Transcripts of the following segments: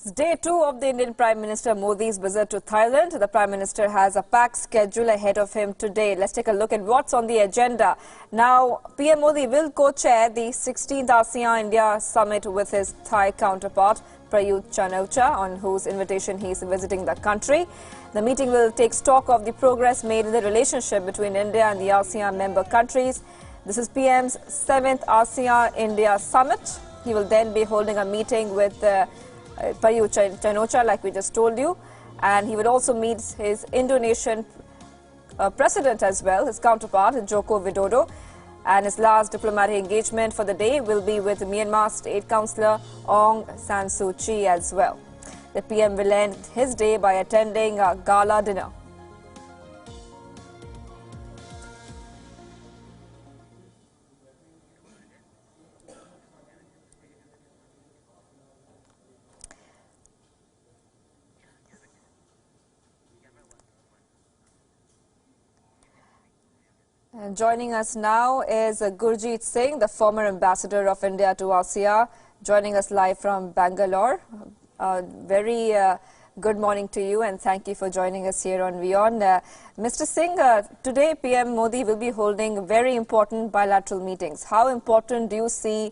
It's day 2 of the Indian Prime Minister Modi's visit to Thailand. The Prime Minister has a packed schedule ahead of him today. Let's take a look at what's on the agenda. Now, PM Modi will co-chair the 16th ASEAN-India Summit with his Thai counterpart, Prayut Chan-o-cha, on whose invitation he is visiting the country. The meeting will take stock of the progress made in the relationship between India and the ASEAN member countries. This is PM's 7th ASEAN-India Summit. He will then be holding a meeting with Prayut Chan-o-cha, like we just told you, and he would also meet his Indonesian president as well, his counterpart, Joko Widodo. And his last diplomatic engagement for the day will be with Myanmar State Councillor Aung San Suu Kyi as well. The PM will end his day by attending a gala dinner. And joining us now is Gurjit Singh, the former ambassador of India to ASEAN, joining us live from Bangalore. Very good morning to you, and thank you for joining us here on WION. Mr. Singh, today PM Modi will be holding very important bilateral meetings. How important do you see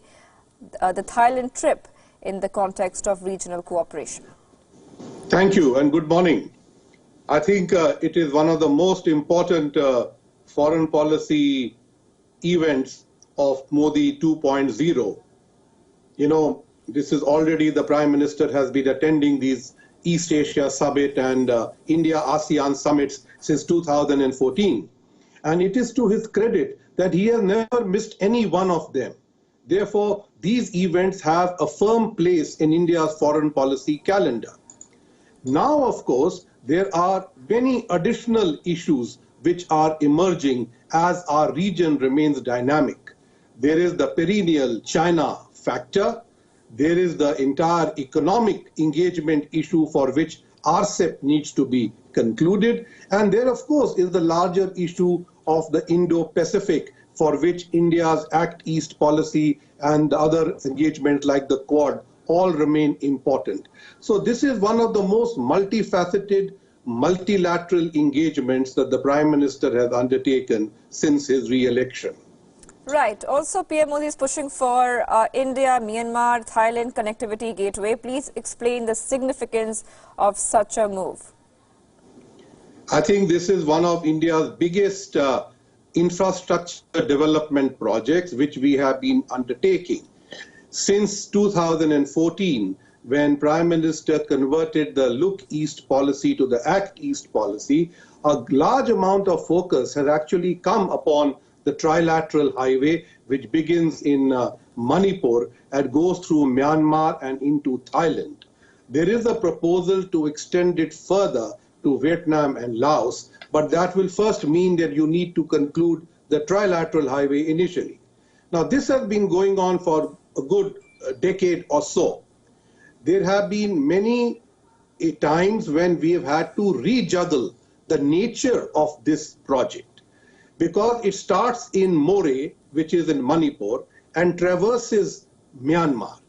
the Thailand trip in the context of regional cooperation? Thank you, and good morning. I think it is one of the most important foreign policy events of Modi 2.0. You know, this is already the Prime Minister has been attending these East Asia Summit and India-ASEAN summits since 2014. And it is to his credit that he has never missed any one of them. Therefore, these events have a firm place in India's foreign policy calendar. Now, of course, there are many additional issues which are emerging as our region remains dynamic. There is the perennial China factor. There is the entire economic engagement issue for which RCEP needs to be concluded. And there, of course, is the larger issue of the Indo-Pacific, for which India's Act East policy and other engagements like the Quad all remain important. So this is one of the most multifaceted multilateral engagements that the Prime Minister has undertaken since his re-election. Right. Also, PM Modi is pushing for India, Myanmar, Thailand connectivity gateway. Please explain the significance of such a move. I think this is one of India's biggest infrastructure development projects which we have been undertaking. Since 2014, when Prime Minister converted the Look East policy to the Act East policy, a large amount of focus has actually come upon the trilateral highway, which begins in Manipur and goes through Myanmar and into Thailand. There is a proposal to extend it further to Vietnam and Laos, but that will first mean that you need to conclude the trilateral highway initially. Now, this has been going on for a good decade or so. There have been many times when we have had to rejuggle the nature of this project, because it starts in Moreh, which is in Manipur, and traverses Myanmar.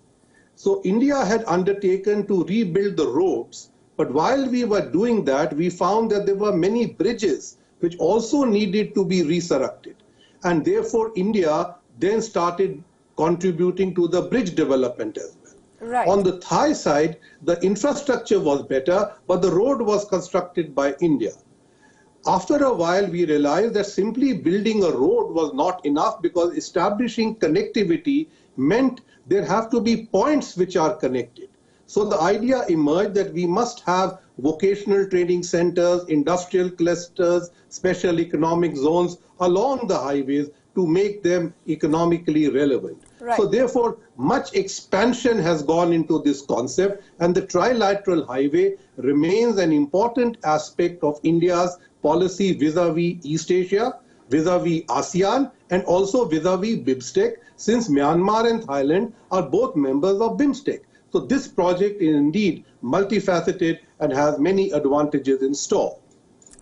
So India had undertaken to rebuild the roads, but while we were doing that, we found that there were many bridges which also needed to be resurrected. And therefore, India then started contributing to the bridge development as well. Right. On the Thai side, the infrastructure was better, but the road was constructed by India. After a while, we realized that simply building a road was not enough, because establishing connectivity meant there have to be points which are connected. So the idea emerged that we must have vocational training centers, industrial clusters, special economic zones along the highways to make them economically relevant. Right. So therefore, much expansion has gone into this concept, and the trilateral highway remains an important aspect of India's policy vis-a-vis East Asia, vis-a-vis ASEAN, and also vis-a-vis BIMSTEC, since Myanmar and Thailand are both members of BIMSTEC. So this project is indeed multifaceted and has many advantages in store.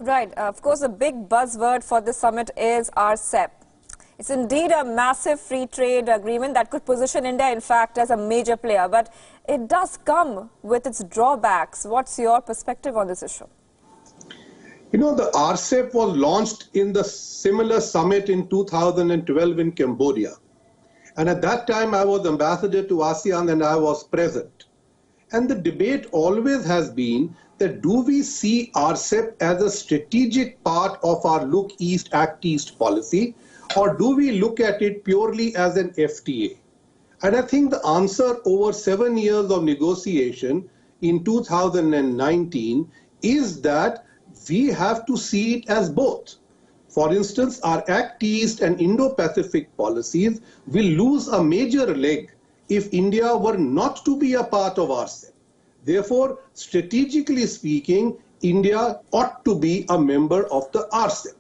Right. Of course, the big buzzword for this summit is RCEP. It's indeed a massive free trade agreement that could position India, in fact, as a major player. But it does come with its drawbacks. What's your perspective on this issue? You know, the RCEP was launched in the similar summit in 2012 in Cambodia. And at that time, I was ambassador to ASEAN and I was present. And the debate always has been that do we see RCEP as a strategic part of our Look East, Act East policy, or do we look at it purely as an FTA? And I think the answer over 7 years of negotiation in 2019 is that we have to see it as both. For instance, our Act East and Indo-Pacific policies will lose a major leg if India were not to be a part of RCEP. Therefore, strategically speaking, India ought to be a member of the RCEP.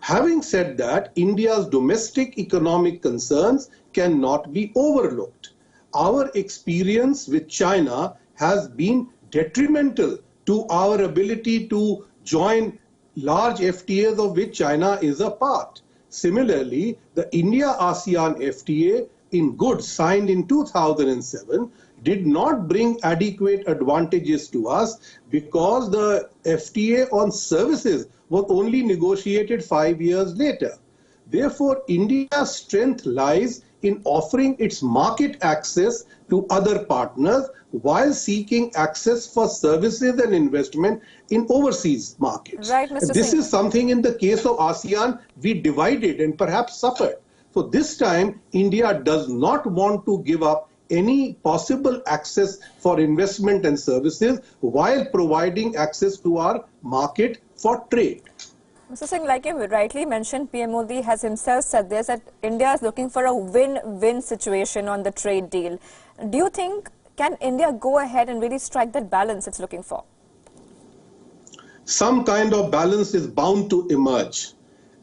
Having said that, India's domestic economic concerns cannot be overlooked. Our experience with China has been detrimental to our ability to join large FTAs of which China is a part. Similarly, the India-ASEAN FTA in goods signed in 2007 did not bring adequate advantages to us because the FTA on services was only negotiated 5 years later. Therefore, India's strength lies in offering its market access to other partners while seeking access for services and investment in overseas markets. Right, Mr. This Singh. is something in the case of ASEAN we divided and perhaps suffered. So this time, India does not want to give up any possible access for investment and services while providing access to our market for trade. Mr. Singh, like you rightly mentioned, PM Modi has himself said this, that India is looking for a win-win situation on the trade deal. Do you think, can India go ahead and really strike that balance it's looking for? Some kind of balance is bound to emerge,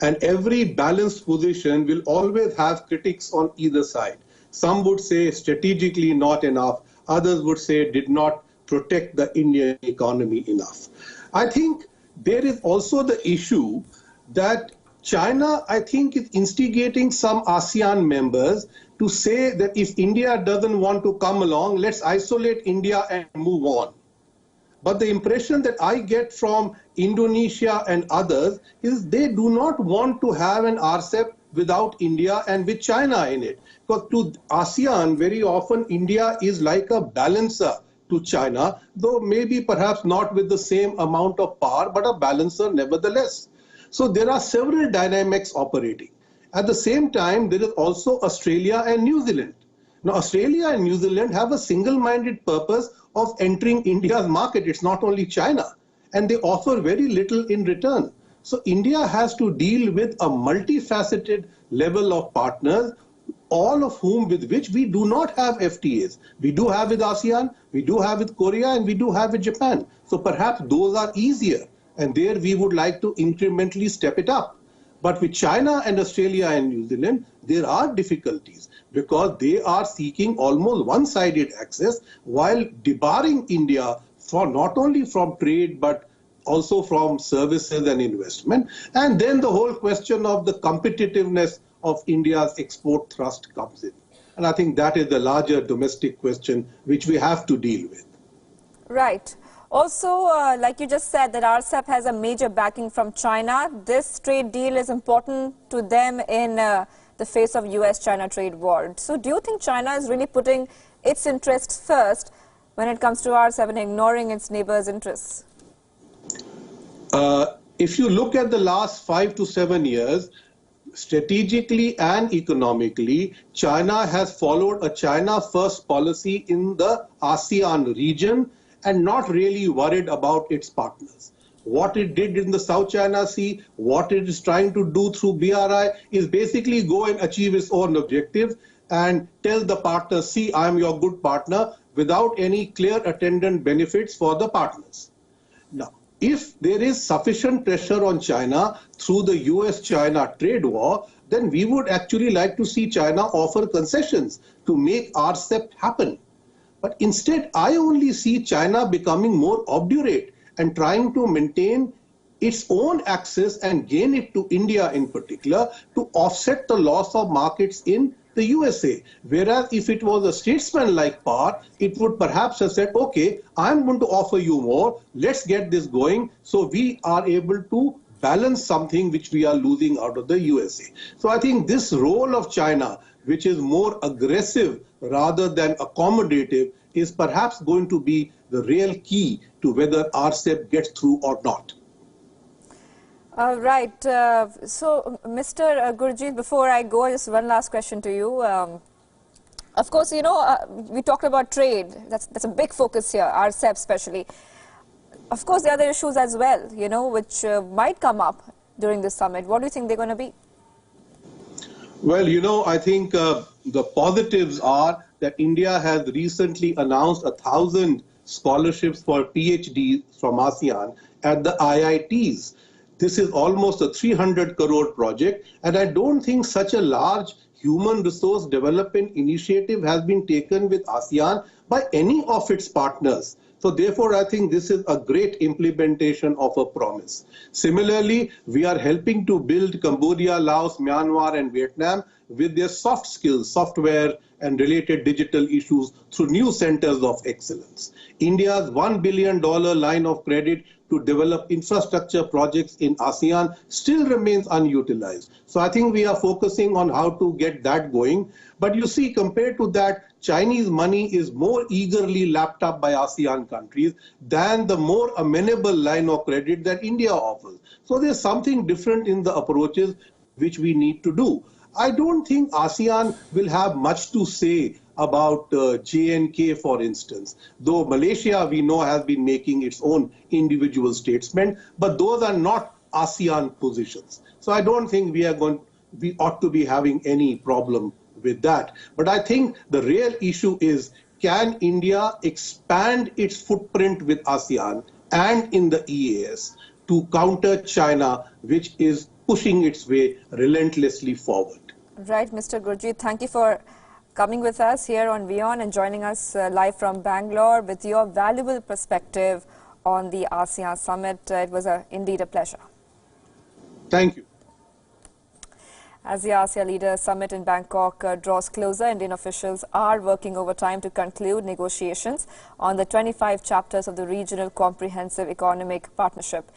and every balanced position will always have critics on either side. Some would say strategically not enough, others would say did not protect the Indian economy enough. I think there is also the issue that China, I think, is instigating some ASEAN members to say that if India doesn't want to come along, let's isolate India and move on. But the impression that I get from Indonesia and others is they do not want to have an RCEP without India and with China in it. Because to ASEAN, very often India is like a balancer to China, though maybe perhaps not with the same amount of power, but a balancer nevertheless. So there are several dynamics operating. At the same time, there is also Australia and New Zealand. Now, Australia and New Zealand have a single-minded purpose of entering India's market. It's not only China, and they offer very little in return. So India has to deal with a multifaceted level of partners, all of whom with which we do not have FTAs. We do have with ASEAN, we do have with Korea, and we do have with Japan. So perhaps those are easier, and there we would like to incrementally step it up. But with China and Australia and New Zealand, there are difficulties because they are seeking almost one-sided access while debarring India for not only from trade but also from services and investment. And then the whole question of the competitiveness of India's export thrust comes in. And I think that is the larger domestic question which we have to deal with. Right. Also, like you just said, that RCEP has a major backing from China. This trade deal is important to them in the face of US-China trade war. So do you think China is really putting its interests first when it comes to RCEP and ignoring its neighbors' interests? If you look at the last 5 to 7 years, strategically and economically, China has followed a China-first policy in the ASEAN region and not really worried about its partners. What it did in the South China Sea, what it is trying to do through BRI is basically go and achieve its own objectives and tell the partners, see, I am your good partner, without any clear attendant benefits for the partners. Now, if there is sufficient pressure on China through the US-China trade war, then we would actually like to see China offer concessions to make RCEP happen. But instead, I only see China becoming more obdurate and trying to maintain its own access and gain it to India in particular to offset the loss of markets in the USA. Whereas if it was a statesman-like power, it would perhaps have said, okay, I'm going to offer you more, let's get this going so we are able to balance something which we are losing out of the USA. So I think this role of China, which is more aggressive rather than accommodative, is perhaps going to be the real key to whether RCEP gets through or not. Right. So, Mr. Gurjit, before I go, just one last question to you. Of course, you know, we talked about trade. That's a big focus here, RCEP especially. Of course, there are other issues as well, you know, which might come up during this summit. What do you think they're going to be? Well, you know, I think the positives are that India has recently announced 1,000 scholarships for PhDs from ASEAN at the IITs. This is almost a 300 crore project, and I don't think such a large human resource development initiative has been taken with ASEAN by any of its partners. So therefore, I think this is a great implementation of a promise. Similarly, we are helping to build Cambodia, Laos, Myanmar, and Vietnam with their soft skills, software, and related digital issues through new centers of excellence. India's $1 billion line of credit to develop infrastructure projects in ASEAN still remains unutilized. So I think we are focusing on how to get that going. But you see, compared to that, Chinese money is more eagerly lapped up by ASEAN countries than the more amenable line of credit that India offers. So there's something different in the approaches which we need to do. I don't think ASEAN will have much to say about J&K, for instance, though Malaysia, we know, has been making its own individual statement, but those are not ASEAN positions. So I don't think we ought to be having any problem with that. But I think the real issue is, can India expand its footprint with ASEAN and in the EAS to counter China, which is pushing its way relentlessly forward? Right, Mr. Gurjit, thank you for coming with us here on WION and joining us live from Bangalore with your valuable perspective on the ASEAN summit. It was indeed a pleasure. Thank you. As the ASEAN Leaders Summit in Bangkok draws closer, Indian officials are working overtime to conclude negotiations on the 25 chapters of the Regional Comprehensive Economic Partnership.